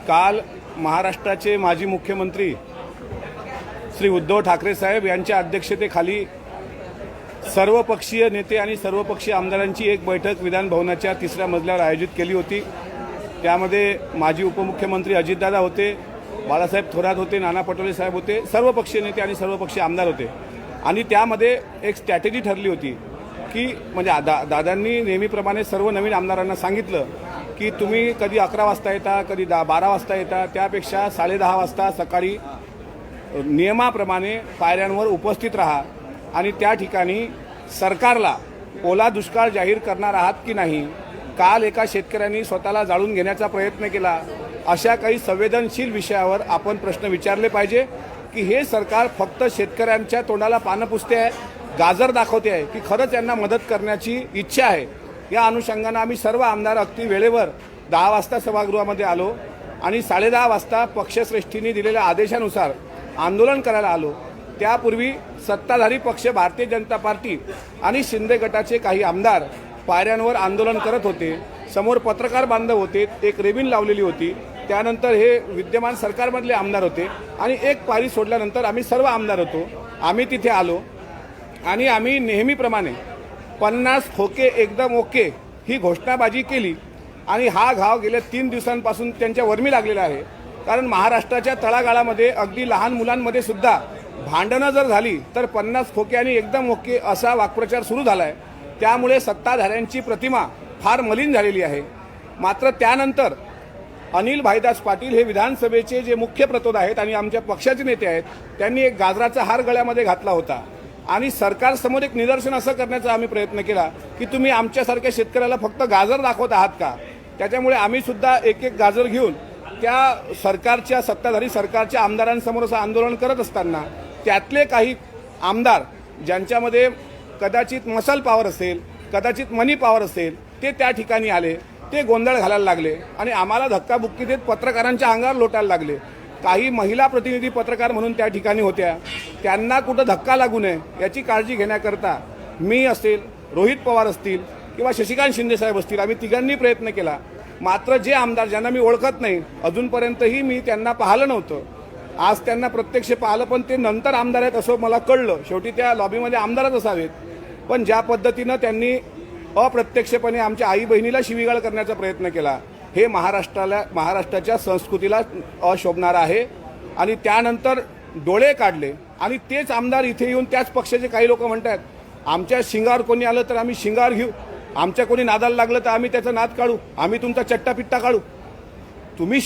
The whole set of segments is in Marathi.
काल महाराष्ट्राचे माजी मुख्यमंत्री श्री उद्धव ठाकरे साहेब यांच्या अध्यक्षतेखाली सर्वपक्षीय नेते आणि सर्वपक्षीय आमदारांची एक बैठक विधान भवनाच्या 3ऱ्या मजल्यावर आयोजित केली होती। त्यामध्ये माजी उपमुख्यमंत्री अजितदादा होते, बाळासाहेब थोरात होते, नाना पटोले साहेब होते, सर्वपक्षीय नेते आणि सर्वपक्षीय आमदार होते। आणि त्यामध्ये एक स्ट्रॅटेजी ठरली होती की म्हणजे दादांनी नेहमीप्रमाणे सर्व नवीन आमदारांना सांगितलं की तुम्ही कधी 11 वाजता येता, कधी 12 वाजता येता, त्यापेक्षा 10:30 वाजता सकाळी नियमाप्रमाणे पायऱ्यांवर उपस्थित राहा आणि त्या ठिकाणी सरकारला ओला दुष्काळ जाहीर करणार आहात की नाही। काल एका शेतकऱ्यांनी स्वतःला जाळून घेण्याचा प्रयत्न केला। अशा काही संवेदनशील विषयावर आपण प्रश्न विचारले पाहिजे की हे सरकार फक्त शेतकऱ्यांच्या तोंडाला पानं पुसते आहे, गाजर दाखवते आहे की खरंच यांना मदत करण्याची इच्छा आहे। या अनुषंगाने आम्ही सर्व आमदार अगदी वेळेवर 10 वाजता सभागृहामध्ये आलो आणि 10:30 वाजता पक्षश्रेष्ठींनी दिलेल्या आदेशानुसार आंदोलन करायला आलो। त्यापूर्वी सत्ताधारी पक्ष भारतीय जनता पार्टी आणि शिंदे गटाचे काही आमदार पायऱ्यांवर आंदोलन करत होते। समोर पत्रकार बांधव होते, एक रेबिन लावलेली होती। त्यानंतर हे विद्यमान सरकारमधले आमदार होते आणि एक पायरी सोडल्यानंतर आम्ही सर्व आमदार होतो। आम्ही तिथे आलो आणि आम्ही नेहमीप्रमाणे 50 खोके एकदम ओके ही घोषणाबाजी केली आणि हा घाव गेल्या 3 दिवसांपासून त्यांच्या वर्मी लागलेला आहे। कारण महाराष्ट्राच्या तळागाळामध्ये अगदी लहान मुलांमध्ये सुद्धा भांडणं जर झाली तर 50 खोके आणि एकदम ओके असा वाक्प्रचार सुरू झाला आहे। त्यामुळे सत्ताधाऱ्यांची प्रतिमा फार मलिन झालेली आहे। मात्र त्यानंतर अनिल भाईदास पाटील हे विधानसभेचे जे मुख्य प्रतोद आहेत आणि आमच्या पक्षाचे नेते आहेत, त्यांनी एक गाजराचा हार गळ्यामध्ये घातला होता आणि सरकारसमोर एक निदर्शन असं करण्याचा आम्ही प्रयत्न केला की तुम्ही आमच्यासारख्या शेतकऱ्याला फक्त गाजर दाखवत आहात का। त्याच्यामुळे आम्ही सुद्धा एक एक गाजर घेऊन त्या सरकारच्या सत्ताधारी सरकारच्या आमदारांसमोर असं आंदोलन करत असताना त्यातले काही आमदार ज्यांच्यामध्ये कदाचित मसल पॉवर असेल, कदाचित मनी पॉवर असेल, ते त्या ठिकाणी आले, ते गोंधळ घालायला लागले आणि आम्हाला धक्काबुक्की देत पत्रकारांच्या अंगावर लोटायला लागले। काही महिला प्रतिनिधी पत्रकार म्हणून त्या ठिकाणी होत्या, त्यांना कुठं धक्का लागू नये याची काळजी घेण्याकरता मी असेल, रोहित पवार असतील किंवा शशिकांत शिंदे साहेब असतील, आम्ही तिघांनी प्रयत्न केला। मात्र जे आमदार ज्यांना मी ओळखत नाही, अजूनपर्यंतही मी त्यांना पाहिलं नव्हतं, आज त्यांना प्रत्यक्ष पाहिलं, पण ते नंतर आमदार आहेत असं मला कळलं। शेवटी त्या लॉबीमध्ये आमदारच असावेत, पण ज्या पद्धतीनं त्यांनी अप्रत्यक्षपणे आमच्या आई बहिणीला शिवीगाळ करण्याचा प्रयत्न केला, हे महाराष्ट्राच्या संस्कृतीला अशोभणारं आहे। आणि त्यानंतर डोळे काढले आणि तेच आमदार इथे येऊन त्याच पक्षाचे काही लोक म्हणतात आमच्या शिंगावर कोणी आलं तर आम्ही शिंगार घेऊ, आमच्या कोणी नादाला लागलं तर आम्ही त्याचा नाद काढू, आम्ही तुमचा चट्टापिट्टा काढू। तुम्ही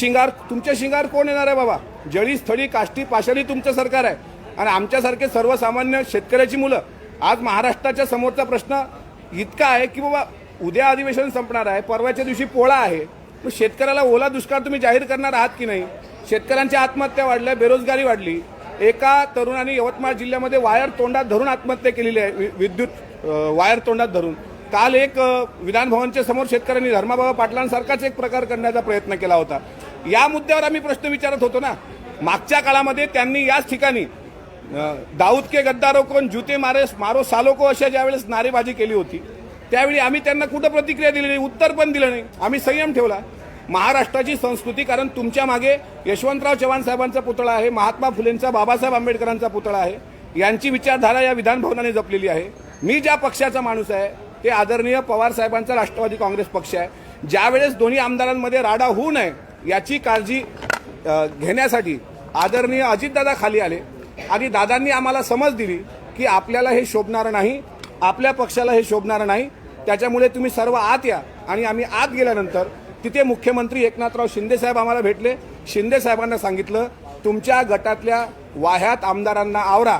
तुमच्या शिंगार कोण येणार आहे बाबा? जळी स्थळी काष्टी पाषाणी तुमचं सरकार आहे आणि आमच्यासारखे सर्वसामान्य शेतकऱ्याची मुलं। आज महाराष्ट्राच्या समोरचा प्रश्न इतका आहे की बाबा उद्या अधिवेशन संपणार आहे, परवाच्या दिवशी पोळा आहे, मग शेतकऱ्याला ओला दुष्काळ तुम्ही जाहीर करणार आहात की नाही? शेतकऱ्यांच्या आत्महत्या वाढल्या, बेरोजगारी वाढली। एका तरुणाने यवतमाळ जिल्ह्यामध्ये वायर तोंडात धरून आत्महत्या केलेली आहे, विद्युत वायर तोंडात धरून। काल एक विधान भवनच्या समोर शेतकऱ्यांनी धर्माबाबा पाटलांसारखाच एक प्रकार करण्याचा प्रयत्न केला होता। या मुद्द्यावर आम्ही प्रश्न विचारत होतो ना। मागच्या काळामध्ये त्यांनी याच ठिकाणी दाऊद के गद्दारो को जूते मारो सालो को अशा ज्यावेळेस नारेबाजी केली होती, त्यावेळी आम्ही त्यांना कुठं प्रतिक्रिया दिली नाही, उत्तर पण दिलं नाही, आम्ही संयम ठेवला। महाराष्ट्राची संस्कृती, कारण तुमच्या मागे यशवंतराव चव्हाण साहेबांचा पुतळा आहे, महात्मा फुलेंचा, बाबासाहेब आंबेडकरांचा पुतळा आहे, यांची विचारधारा या विधान भवनाने जपलेली आहे। मी ज्या पक्षाचा माणूस आहे ते आदरणीय पवार साहेबांचा राष्ट्रवादी काँग्रेस पक्ष आहे। ज्यावेळेस दोन्ही आमदारांमध्ये राडा होऊ नये याची काळजी घेण्यासाठी आदरणीय अजितदादा खाली आले आणि दादांनी आम्हाला समज दिली की आपल्याला हे शोभणारं नाही, आपल्या पक्षाला हे शोभणारं नाही, त्याच्यामुळे तुम्ही सर्व आत या। आणि आम्ही आत गेल्यानंतर तिथे मुख्यमंत्री एकनाथराव शिंदे साहेब आम्हाला भेटले। शिंदे साहेबांना सांगितलं तुमच्या गटातल्या वाह्यात आमदारांना आवरा,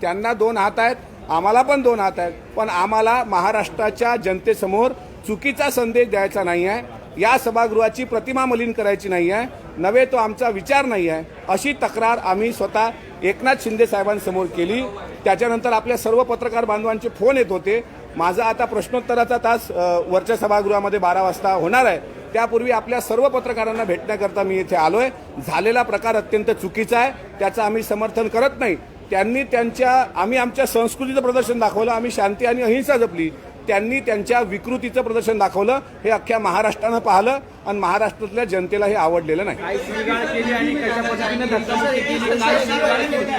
त्यांना 2 हात आहेत, आम्हाला पण 2 हात आहेत, पण आम्हाला महाराष्ट्राच्या जनतेसमोर चुकीचा संदेश द्यायचा नाही आहे, या सभागृहाची प्रतिमा मलिन करायची नाही आहे, नव्हे तो आमचा विचार नाही आहे, अशी तक्रार आम्ही स्वतः एकनाथ शिंदे साहेबांसमोर केली। त्याच्यानंतर आपल्या सर्व पत्रकार बांधवांचे फोन येत होते। माझा आता प्रश्नोत्तराचा तास वरच्या सभागृहामध्ये 12 वाजता होणार आहे, त्यापूर्वी आपल्या सर्व पत्रकारांना भेटण्याकरता मी इथे आलोय। झालेला प्रकार अत्यंत चुकीचा आहे, त्याचं आम्ही समर्थन करत नाही। त्यांनी आम्ही आमच्या संस्कृतीचं प्रदर्शन दाखवलं, आम्ही शांती आणि अहिंसा जपली। त्यांनी त्यांच्या विकृतीचं प्रदर्शन दाखवलं. हे अख्ख्या महाराष्ट्रानं पाहिलं आणि महाराष्ट्रातल्या जनतेला हे आवडलेलं नाही. काय शिवीगाळ केली आणि कशा पद्धतीने धक्काबुक्की केली,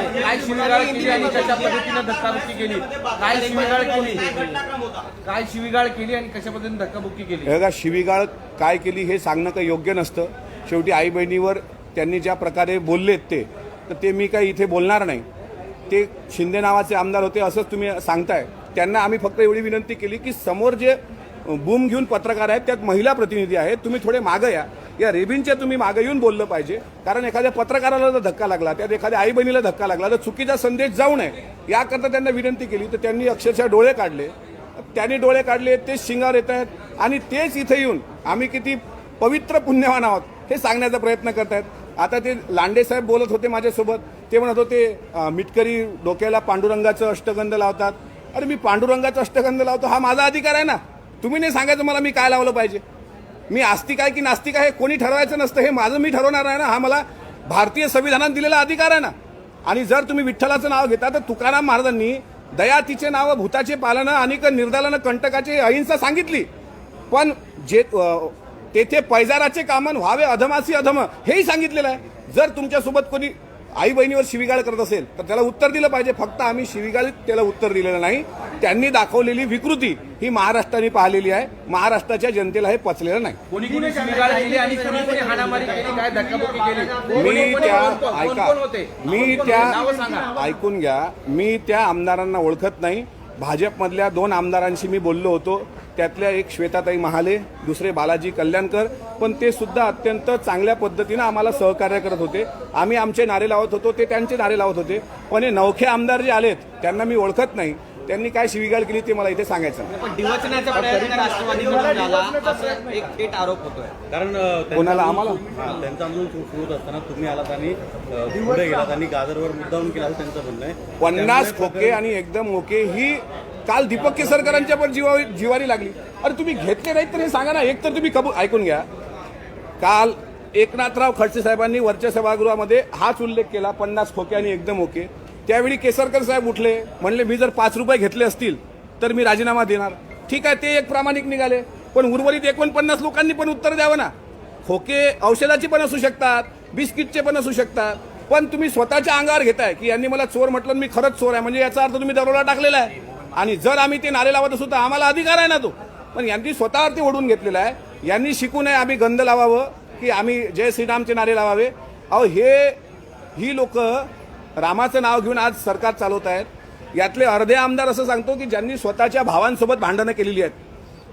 काय शिवीगाळ केली आणि कशा पद्धतीने धक्काबुक्की केली, काय शिवीगाळ केली आणि कशा पद्धतीने धक्काबुक्की केली. हे का शिवीगाळ काय केली हे सांगणं काही योग्य नसतं. शेवटी आई बहिणीवर त्यांनी ज्या प्रकारे बोललेत तर ते मी काही इथे बोलणार नाही. ते शिंदे नावाचे आमदार होते असंच तुम्ही सांगताय. त्यांना आम्ही फक्त एवढी विनंती केली की समोर जे बूम घेऊन पत्रकार आहेत त्यात महिला प्रतिनिधी आहेत, तुम्ही थोडे मागं या रेबिनच्या तुम्ही मागं येऊन बोललं पाहिजे. कारण एखाद्या पत्रकाराला जर धक्का लागला, त्यात एखाद्या आई बहिणीला धक्का लागला तर चुकीचा संदेश जाऊ नये याकरता त्यांना विनंती केली. तर त्यांनी अक्षरशः डोळे काढले. त्यांनी डोळे काढले, तेच शिंगावर येत आहेत आणि तेच इथे येऊन आम्ही किती पवित्र पुण्यवान आहोत हे सांगण्याचा प्रयत्न करतायत. आता ते लांडे साहेब बोलत होते माझ्यासोबत. ते म्हणत होते मिटकरी डोक्याला पांडुरंगाचं अष्टगंध लावतात. अरे मी पांडुरंगाचं अष्टगंध लावतो, हा माझा अधिकार आहे ना. तुम्ही नाही सांगायचं मला मी काय लावलं पाहिजे. मी आस्तिक आहे की नास्तिक आहे कोणी ठरवायचं नसतं. हे माझं मी ठरवणार आहे ना. हा मला भारतीय संविधानात दिलेला अधिकार आहे ना. आणि जर तुम्ही विठ्ठलाचं नाव घेता तर तुकाराम महाराजांनी दया तिचे नाव भूताचे पालन आणि निर्दालन कंटकाचे अहिंसा सांगितली. पण जे तेथे पैजाराचे कामन व्हावे अधमासी अधम हेही सांगितलेलं आहे. जर तुमच्यासोबत कोणी आई बहिणीवर शिवीगाळ करत असेल तर त्याला उत्तर दिलं पाहिजे. फक्त आम्ही शिवीगाळीत त्याला उत्तर दिलेलं नाही. त्यांनी दाखवलेली विकृती ही महाराष्ट्राने पाहिलेली आहे. महाराष्ट्राच्या जनतेला हे पचलेलं नाही. कोणी शिवीगाळ केली आणि कोणी हाणामारी केली, काय धक्काबुक्की केली, मी त्या ऐकून घ्या. मी त्या आमदारांना ओळखत नाही. भाजपमधल्या 2 आमदारांशी मी बोललो होतो. त्यातल्या एक श्वेताताई महाले, दुसरे बालाजी कल्याणकर. पण ते सुद्धा अत्यंत चांगल्या पद्धतीनं आम्हाला सहकार्य करत होते. आम्ही आमचे नारे लावत होतो, ते त्यांचे नारे लावत होते. पण हे नवखे आमदार जे आलेत त्यांना मी ओळखत नाही. त्यांनी काय शिवीगाळ केली ते मला इथे सांगायचं. पण डिवचण्याचा प्रयत्न राष्ट्रवादीकडून झाला असं एक थेट आरोप होतोय. कारण कोणाला आम्हाला त्यांचा आंदोलन सुरू होत असताना तुम्ही आलात आणि पुढे गेलात आणि गाजरवर मुद्दाम केला असं त्यांचं म्हणणं आहे. 50 खोके आणि एकदम ओके ही काल दीपक केसरकरांच्या पण जिवारी लागली. अरे तुम्ही घेतले नाहीत तर हे सांगा ना. एक तर तुम्ही कबूल ऐकून घ्या. काल एकनाथराव खडसे साहेबांनी वरच्या सभागृहामध्ये हाच उल्लेख केला 50 खोके आणि एकदम ओके. त्यावेळी केसरकर साहेब उठले, म्हणले मी जर 5 रुपये घेतले असतील तर मी राजीनामा देणार. ठीक आहे, ते एक प्रामाणिक निघाले. पण उर्वरित 49 लोकांनी पण उत्तर द्यावं ना. खोके औषधाची पण असू शकतात, बिस्किटचे पण असू शकतात. पण तुम्ही स्वतःच्या अंगावर घेताय की यांनी मला चोर म्हटलं, मी खरंच चोर आहे, म्हणजे याचा अर्थ तुम्ही दरोडा टाकलेला आहे. आणि जर आम्ही ते नारे लावत असू तर आम्हाला अधिकार आहे ना तो. पण यांनी स्वतःवरती ओढून घेतलेला आहे. यांनी शिकू नये आम्ही गंध लावावं की आम्ही जय श्रीरामचे नारे लावावे. अहो ही लोक रामाचं नाव घेऊन आज सरकार चालवत आहेत. यातले अर्धे आमदार असं सांगतो की ज्यांनी स्वतःच्या भावांसोबत भांडणं केलेली आहेत.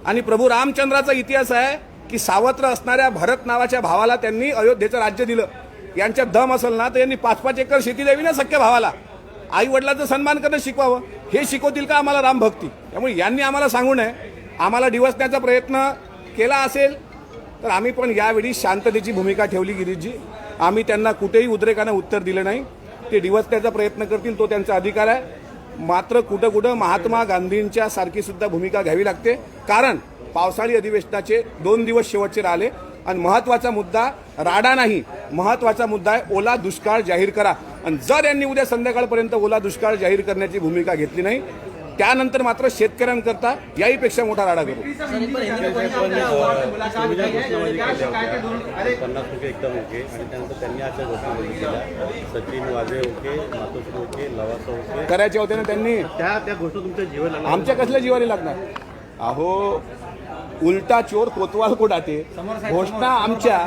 आणि प्रभू रामचंद्राचा इतिहास आहे की सावत्र असणाऱ्या भरत नावाच्या भावाला त्यांनी अयोध्येचं राज्य दिलं. यांच्यात दम असेल ना तर यांनी 5-5 एकर शेती द्यावी ना सख्या भावाला. आई वडिलांचा सन्मान करणं शिकवावं. हे शिकवतील का आम्हाला रामभक्ती? त्यामुळे यांनी आम्हाला सांगू नये. आम्हाला डिवचण्याचा प्रयत्न केला असेल तर आम्ही पण यावेळी शांततेची भूमिका ठेवली. गिरीशजी, आम्ही त्यांना कुठेही उद्रेकानं उत्तर दिलं नाही. ते डिवचण्याचा प्रयत्न करतील, तो त्यांचा अधिकार आहे. मात्र कुठं महात्मा गांधींच्या सारखी सुद्धा भूमिका घ्यावी लागते. कारण पावसाळी अधिवेशनाचे 2 दिवस शेवटचे राहिले आणि महत्वाचा मुद्दा राडा नाही, महत्वाचा मुद्दा आहे ओला दुष्काळ जाहीर करा. आणि जर यांनी उद्या संध्याकाळपर्यंत ओला दुष्काळ जाहीर करण्याची भूमिका घेतली नाही त्यानंतर मात्र शेतकऱ्यांकरता याहीपेक्षा मोठा राडा करू. 50 रुपये एकदम ओके आणि त्यानंतर त्यांनी अशा घोषणा केल्या सचिन वाजे ओके, मातोश्री ओके, लवासा ओके करायचे होते ना त्यांनी. त्या घोषणा तुमच्या जीवाला लागल्या. आमच्या कसल्या जिवारी लागणार? अहो उलटा चोर कोतवाल को डाटे. घोषणा आमच्या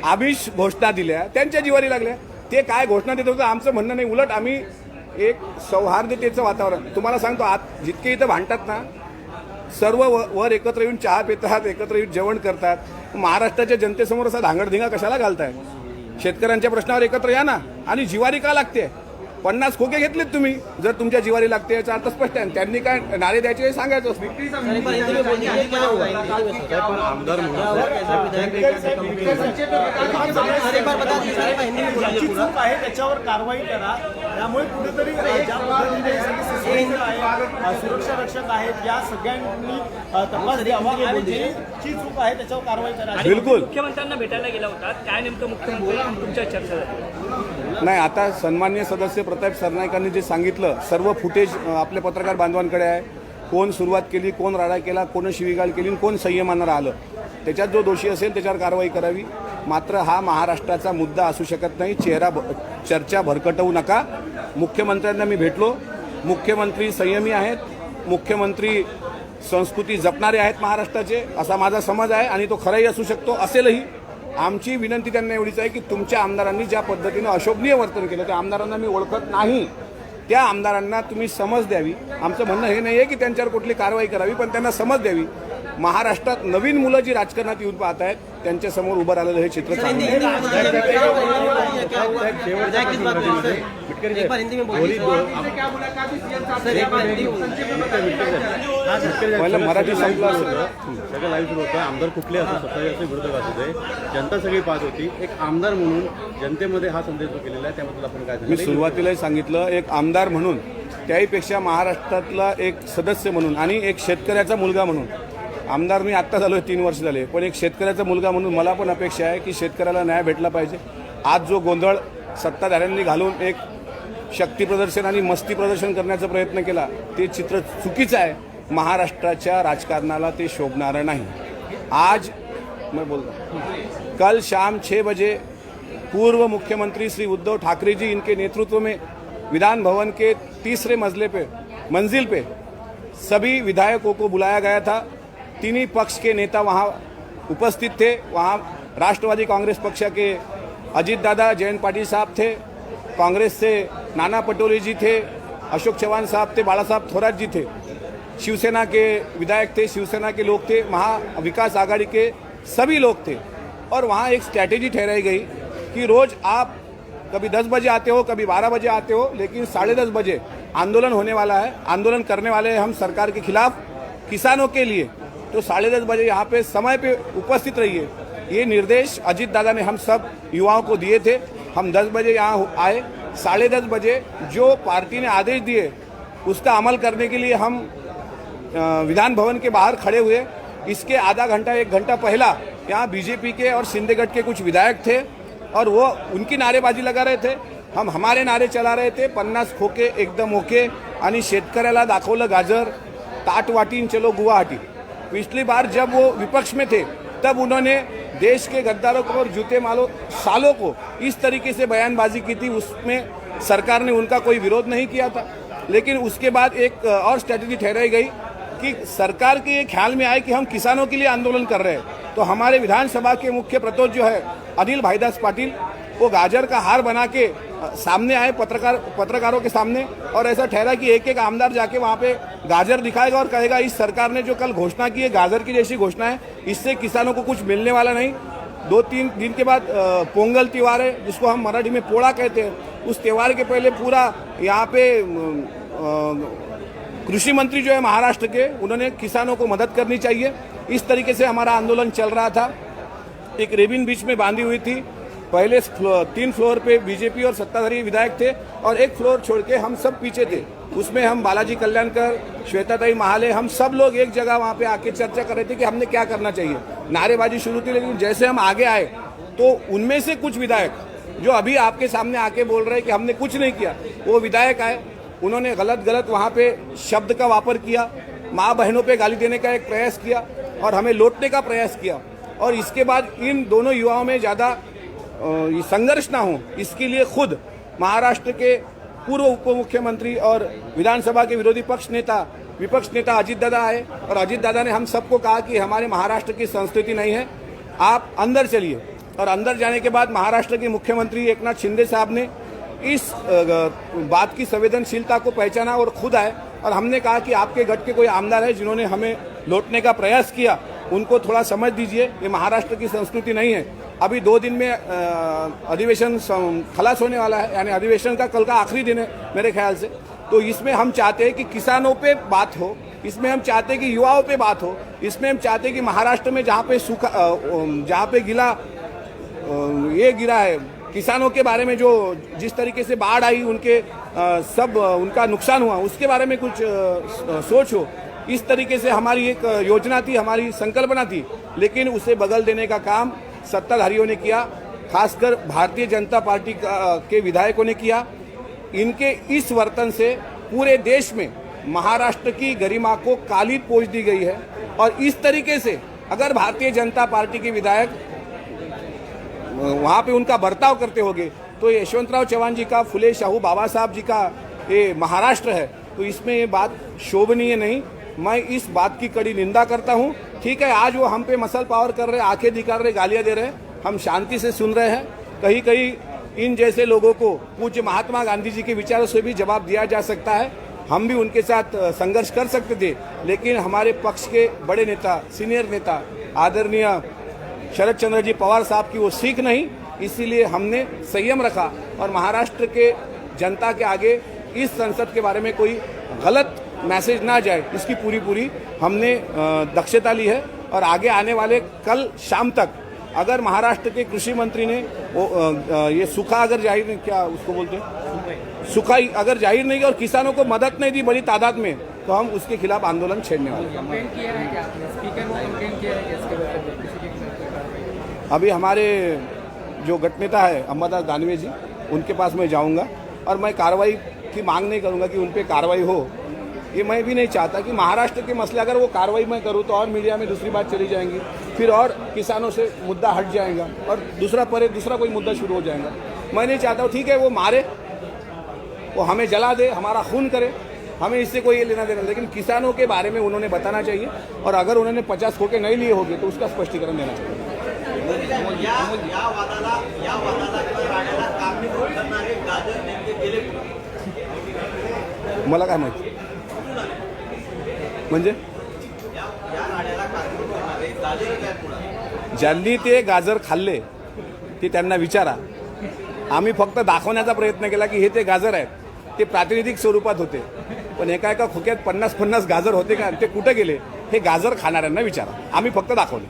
आमिष घोषणा दिल्या त्यांच्या जिवारी लागल्या. ते काय घोषणा देत होतं आमचं म्हणणं नाही. उलट आम्ही एक सौहार्दतेचं वातावरण तुम्हाला सांगतो. आत जितके इथं भांडतात ना सर्व वर एकत्र येऊन चहा पितात, एकत्र येऊन जेवण करतात. महाराष्ट्राच्या जनतेसमोर असा धांगडधिंगा कशाला घालताय? शेतकऱ्यांच्या प्रश्नावर एकत्र या ना. आणि जिवारी का लागते? 50 खोके घेतलेत तुम्ही. जर तुमच्या जिवारी लागते याचा अर्थ स्पष्ट आहे. त्यांनी काय नारे द्यायचे हे सांगायचं. आमदार त्याच्यावर कारवाई करा. त्यामुळे कुठेतरी सुरक्षा रक्षक आहेत या सगळ्यांनी तपास द्यावा आणि जी चूक आहे त्याच्यावर कारवाई करा. बिलकुल. मुख्यमंत्र्यांना भेटायला गेला होता, काय नेमकं मुख्यमंत्री तुमच्या चर्चा झाली? नाही, आता सन्माननीय सदस्य प्रताप सरनाईकांनी जे सांगितलं सर्व फुटेज आपल्या पत्रकार बांधवांकडे आहे. कोण सुरुवात केली, कोण राडा केला, कोण शिवीगाळ केली, कोण संयमानं राहिलं, त्याच्यात जो दोषी असेल त्याच्यावर कारवाई करावी. मात्र हा महाराष्ट्राचा मुद्दा असू शकत नाही. चर्चा भरकटवू नका. मुख्यमंत्र्यांना मी भेटलो. मुख्यमंत्री संयमी आहेत. मुख्यमंत्री संस्कृती जपणारे आहेत महाराष्ट्राचे, असा माझा समज आहे आणि तो खराही असू शकतो, असेलही. आमची विनंती त्यांना एवढीच आहे की तुमच्या आमदारांनी ज्या पद्धतीनं अशोभनीय वर्तन केलं त्या आमदारांना मी ओळखत नाही, त्या आमदारांना तुम्ही समज द्यावी. आमचं म्हणणं हे नाही आहे की त्यांच्यावर कुठली कारवाई करावी, पण त्यांना समज द्यावी. महाराष्ट्रात नवीन मुलं जी राजकारणात येऊन पाहत आहेत त्यांच्यासमोर उभं राहिलेलं हे चित्र चांगलं आहे. पहिलं मराठी संपलं असेल. सगळं लाईव्ह सुरू होतं. आमदार कुठले असो, सत्ताधाऱ्याचे विरोधक असू दे, जनता सगळी पाहत होती. एक आमदार म्हणून जनतेमध्ये हा संदेश जो केलेला आहे त्याबद्दल आपण काय मी सांगाल? सुरुवातीलाही सांगितलं, एक आमदार म्हणून, त्याहीपेक्षा महाराष्ट्रातला एक सदस्य म्हणून आणि एक शेतकऱ्याचा मुलगा म्हणून. आमदार मी आत्ता झालो 3 वर्ष झाले, पण एक शेतकऱ्याचा मुलगा म्हणून मला पण अपेक्षा आहे की शेतकऱ्याला न्याय भेटला पाहिजे. आज जो गोंधळ सत्ताधाऱ्यांनी घालून एक शक्ती प्रदर्शन आणि मस्ती प्रदर्शन करण्याचा प्रयत्न केला ते चित्र चुकीचं आहे. महाराष्ट्राच्या राजकारणाला ते शोभणारं नहीं. आज मैं बोलता कल शाम 6 बजे पूर्व मुख्यमंत्री श्री उद्धव ठाकरे जी इनके नेतृत्व में विधान भवन के तीसरे मंजिल पे सभी विधायकों को बुलाया गया था. तीनों पक्ष के नेता वहां उपस्थित थे. वहां राष्ट्रवादी कांग्रेस पक्ष के अजीत दादा, जयंत पाटिल साहब थे. कांग्रेस से नाना पटोले जी थे, अशोक चौहान साहब थे, बाला साहब थोराट जी थे. शिवसेना के विधायक थे, शिवसेना के लोग थे, महाविकास आघाड़ी के सभी लोग थे. और वहाँ एक स्ट्रैटेजी ठहराई गई कि रोज आप कभी 10 बजे आते हो, कभी 12 बजे आते हो, लेकिन 10:30 बजे आंदोलन होने वाला है. आंदोलन करने वाले हैं हम सरकार के खिलाफ, किसानों के लिए. तो 10:30 बजे यहाँ पे समय पे उपस्थित रहिए. ये निर्देश अजीत दादा ने हम सब युवाओं को दिए थे. हम 10 बजे यहाँ आए. 10:30 बजे जो पार्टी ने आदेश दिए उसका अमल करने के लिए हम विधान भवन के बाहर खड़े हुए. इसके आधा घंटा 1 घंटा पहला यहाँ बीजेपी के और शिंदेगढ़ के कुछ विधायक थे और वो उनकी नारेबाजी लगा रहे थे. हम हमारे नारे चला रहे थे. 50 खोके एकदम ओके आणि शेतकऱ्याला दाखवलं गाजर, ताट वाटीन चलो गुवाहाटी. पिछली बार जब वो विपक्ष में थे तब उन्होंने देश के गद्दारों को और जूते मालो सालों को इस तरीके से बयानबाजी की थी. उसमें सरकार ने उनका कोई विरोध नहीं किया था. लेकिन उसके बाद एक और स्ट्रैटेजी ठहराई गई कि सरकार के ये ख्याल में आए कि हम किसानों के लिए आंदोलन कर रहे हैं. तो हमारे विधानसभा के मुख्य प्रतोष जो है अनिल भाईदास पाटिल, वो गाजर का हार बना के सामने आए पत्रकारों के सामने और ऐसा ठहरा कि एक आमदार जाके वहाँ पे गाजर दिखाएगा और कहेगा इस सरकार ने जो कल घोषणा की है गाजर की जैसी घोषणा है, इससे किसानों को कुछ मिलने वाला नहीं. 2-3 दिन के बाद पोंगल त्यौहार है जिसको हम मराठी में पोड़ा कहते हैं. उस त्यौहार के पहले पूरा यहाँ पे कृषि मंत्री जो है महाराष्ट्र के, उन्होंने किसानों को मदद करनी चाहिए. इस तरीके से हमारा आंदोलन चल रहा था. एक रेबिन बीच में बांधी हुई थी. पहले 3 फ्लोर पे बीजेपी और सत्ताधारी विधायक थे और 1 फ्लोर छोड़ के हम सब पीछे थे. उसमें हम बालाजी कल्याणकर, श्वेताताई महाले, हम सब लोग एक जगह वहाँ पे आके चर्चा कर रहे थे कि हमने क्या करना चाहिए. नारेबाजी शुरू थी, लेकिन जैसे हम आगे आए तो उनमें से कुछ विधायक जो अभी आपके सामने आके बोल रहे हैं कि हमने कुछ नहीं किया, वो विधायक आए. उन्होंने गलत वहाँ पे शब्द का वापर किया, माँ बहनों पे गाली देने का एक प्रयास किया और हमें लौटने का प्रयास किया. और इसके बाद इन दोनों युवाओं में ज़्यादा संघर्ष ना हो, इसके लिए खुद महाराष्ट्र के पूर्व उप मुख्यमंत्री और विधानसभा के विपक्ष नेता अजीत दादा आए और अजीत दादा ने हम सबको कहा कि हमारे महाराष्ट्र की संस्कृति नहीं है, आप अंदर चलिए. और अंदर जाने के बाद महाराष्ट्र के मुख्यमंत्री एकनाथ शिंदे साहब ने इस बात की संवेदनशीलता को पहचाना और खुद आए. और हमने कहा कि आपके गठ के कोई आमदार है जिन्होंने हमें लौटने का प्रयास किया, उनको थोड़ा समझ दीजिए, ये महाराष्ट्र की संस्कृति नहीं है. अभी 2 दिन में अधिवेशन खलास होने वाला है, यानी अधिवेशन का कल का आखिरी दिन है मेरे ख्याल से. तो इसमें हम चाहते हैं कि किसानों पे बात हो, इसमें हम चाहते हैं कि युवाओं पे बात हो, इसमें हम चाहते हैं कि महाराष्ट्र में जहाँ पे गिरा है किसानों के बारे में, जो जिस तरीके से बाढ़ आई, उनका नुकसान हुआ, उसके बारे में कुछ सोच हो. इस तरीके से हमारी एक योजना थी, हमारी संकल्पना थी, लेकिन उसे बदल देने का काम सत्ताधारियों ने किया, खासकर भारतीय जनता पार्टी के विधायकों ने किया. इनके इस वर्तन से पूरे देश में महाराष्ट्र की गरिमा को कालिद पोंछ दी गई है। और इस तरीके से अगर भारतीय जनता पार्टी के विधायक वहां पे उनका बर्ताव करते होंगे तो यशवंतराव चौहान जी का, फुले शाहू बाबा साहब जी का ये महाराष्ट्र है, तो इसमें ये बात शोभनीय नहीं। मैं इस बात की कड़ी निंदा करता हूं। ठीक है, आज वो हम पे मसल पावर कर रहे, आंखें दिखा रहे, गालियां दे रहे, हम शांति से सुन रहे हैं। कहीं कहीं इन जैसे लोगों को पूज्य महात्मा गांधी जी के विचारों से भी जवाब दिया जा सकता है। हम भी उनके साथ संघर्ष कर सकते थे, लेकिन हमारे पक्ष के बड़े नेता, सीनियर नेता आदरणीय शरद चंद्र जी पवार साहब की वो सीख नहीं, इसीलिए हमने संयम रखा और महाराष्ट्र के जनता के आगे इस संसद के बारे में कोई गलत मैसेज ना जाए, इसकी पूरी हमने दक्षता ली है। और आगे आने वाले कल शाम तक अगर महाराष्ट्र के कृषि मंत्री ने ये सूखा अगर जाहिर नहीं, क्या उसको बोलते हैं, सूखा अगर जाहिर नहीं किया और किसानों को मदद नहीं दी बड़ी तादाद में, तो हम उसके खिलाफ आंदोलन छेड़ने वाले हैं। कंप्लेंट किया है क्या आपने? स्पीकर को कंप्लेंट किया है क्या इसके बारे में? किसी के खिलाफ कोई कार्रवाई? अभी हमारे जो गटनेता है अंबादास दानवे जी, उनके पास मैं जाऊंगा और मैं कार्रवाई की मांग नहीं करूंगा कि उन पे कार्रवाई हो। ये मैं भी नहीं चाहता कि महाराष्ट्र के मसले अगर वो कार्रवाई मैं करूं तो और मीडिया में दूसरी बात चली जाएंगी, फिर और किसानों से मुद्दा हट जाएगा और दूसरा कोई मुद्दा शुरू हो जाएगा। मैं नहीं चाहता हूँ। ठीक है, वो मारे, वो हमें जला दे, हमारा खून करे, हमें इससे कोई लेना देना, लेकिन किसानों के बारे में उन्होंने बताना चाहिए। और अगर उन्होंने 50 खोके नहीं लिए होंगे तो उसका स्पष्टीकरण देना चाहिए। या वादाला किंवा राण्याला कारणीभूत करणारे गाजर नेमके गेले कुठे? मला काय माहिती म्हणजे या राण्याला कारणीभूत करणारे गाजर काय पुढे? ज्यांनी ते गाजर खाल्ले ते त्यांना विचारा। आम्ही फक्त दाखवण्याचा प्रयत्न केला की हे ते गाजर आहेत, ते प्रातिनिधिक स्वरूपात होते, पण एका खोक्यात 50 गाजर होते का, ते कुठे गेले हे गाजर खाणाऱ्यांना विचारा। आम्ही फक्त दाखवले।